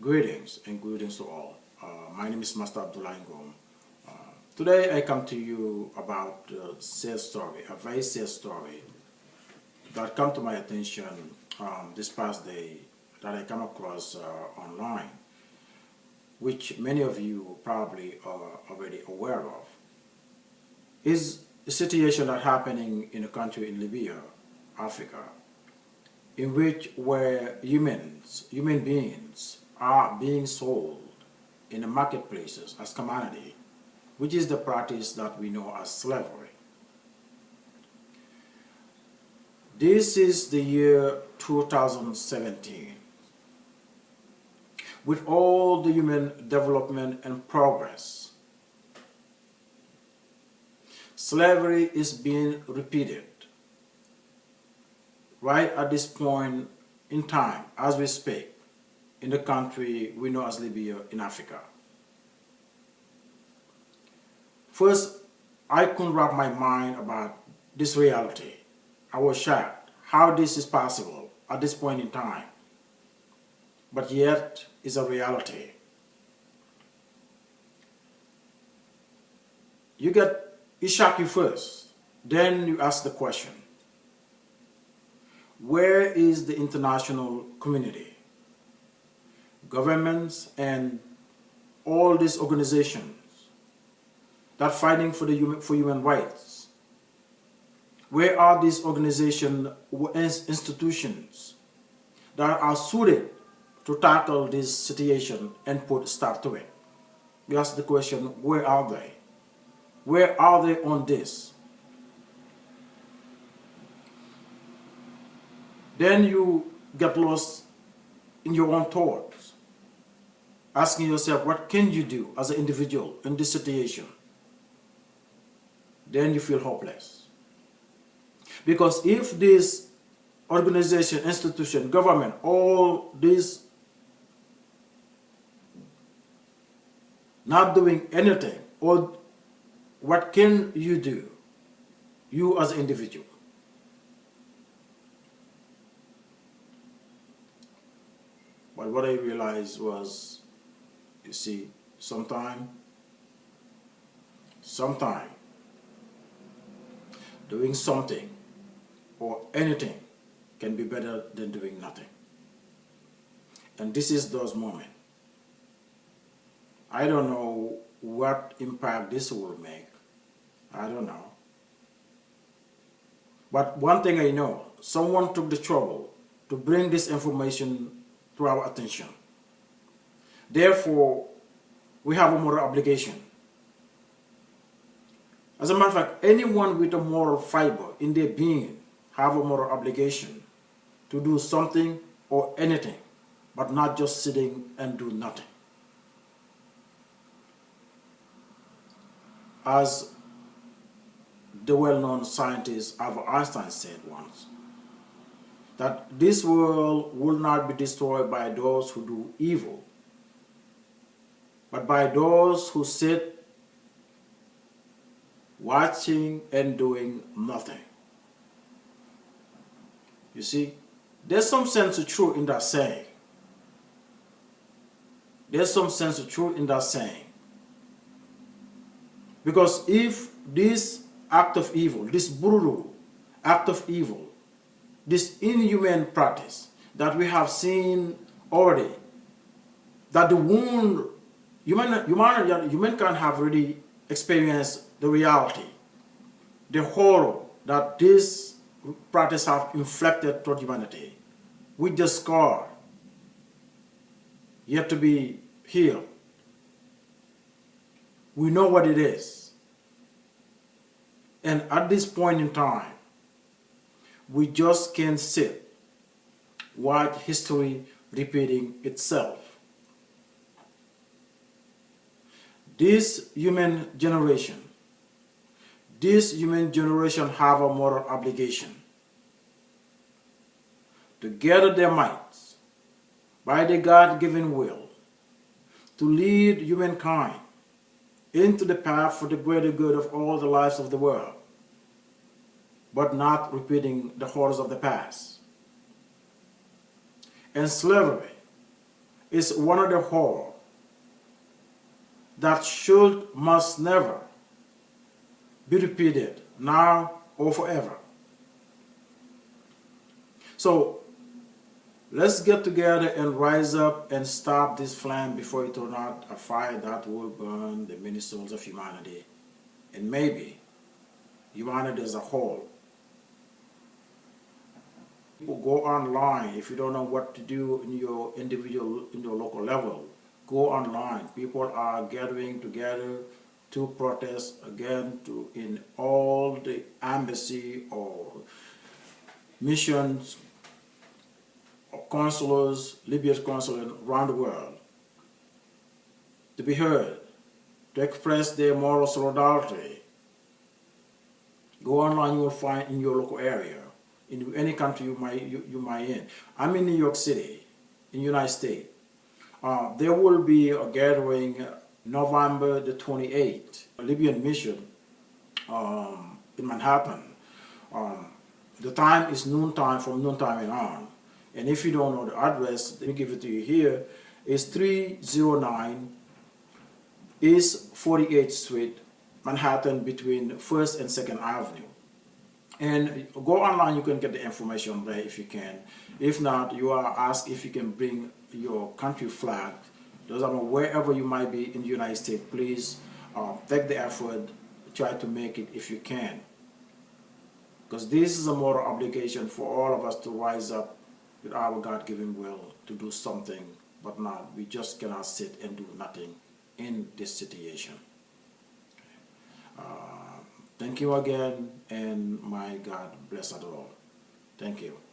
Greetings and greetings to all. My name is Master Abdullah Ngom. Today I come to you about a sad story, a very sad story that come to my attention this past day that I come across online, which many of you probably are already aware of, is the situation that happening in a country in Libya, Africa, in which where human beings are being sold in the marketplaces as commodity, which is the practice that we know as slavery. This is the year 2017. With all the human development and progress, slavery is being repeated right at this point in time as we speak in the country we know as Libya in Africa. First, I couldn't wrap my mind about this reality. I was shocked how this is possible at this point in time, but yet it's a reality. It shock you first, then you ask the question, where is the international community? Governments and all these organizations that are fighting for human rights. Where are these organizations, institutions that are suited to tackle this situation and put a stop to it? You ask the question, where are they? Where are they on this? Then you get lost in your own thoughts, asking yourself, what can you do as an individual in this situation? Then you feel hopeless. Because if this organization, institution, government, all this not doing anything, or what can you do, you as an individual? But what I realized was, you see, sometime doing something or anything can be better than doing nothing. And this is those moments. I don't know what impact this will make. I don't know. But one thing I know, someone took the trouble to bring this information to our attention. Therefore, we have a moral obligation. As a matter of fact, anyone with a moral fiber in their being have a moral obligation to do something or anything, but not just sitting and do nothing. As the well-known scientist Albert Einstein said once, that this world will not be destroyed by those who do evil, but by those who sit watching and doing nothing. You see, there's some sense of truth in that saying. There's some sense of truth in that saying. Because if this act of evil, this brutal act of evil, this inhuman practice that we have seen already, that the wound, humankind have already experienced the reality, the horror that this practice have inflicted toward humanity, with the scar yet to be healed. We know what it is. And at this point in time, we just can't sit, watch history repeating itself. This human generation have a moral obligation to gather their mights by the God-given will to lead humankind into the path for the greater good of all the lives of the world, but not repeating the horrors of the past. And slavery is one of the whole that must never be repeated now or forever. So let's get together and rise up and stop this flame before it turns out a fire that will burn the many souls of humanity, and maybe humanity as a whole. People go online. If you don't know what to do in your individual, in your local level, go online. People are gathering together to protest again in all the embassy or missions or consulars, Libya's consulate around the world, to be heard, to express their moral solidarity. Go online, you will find in your local area, in any country you might in. I'm in New York City, in the United States. There will be a gathering November the 28th, a Libyan mission in Manhattan. The time is noontime, from noontime and on. And if you don't know the address, let me give it to you here. It's 309 East 48th Street, Manhattan, between 1st and 2nd Avenue. And go online, you can get the information there if you can. If not, you are asked if you can bring your country flag. Doesn't matter wherever you might be in the United States, please take the effort, try to make it if you can. Because this is a moral obligation for all of us to rise up with our God-given will to do something, but not, we just cannot sit and do nothing in this situation. Thank you again, and my God bless us all. Thank you.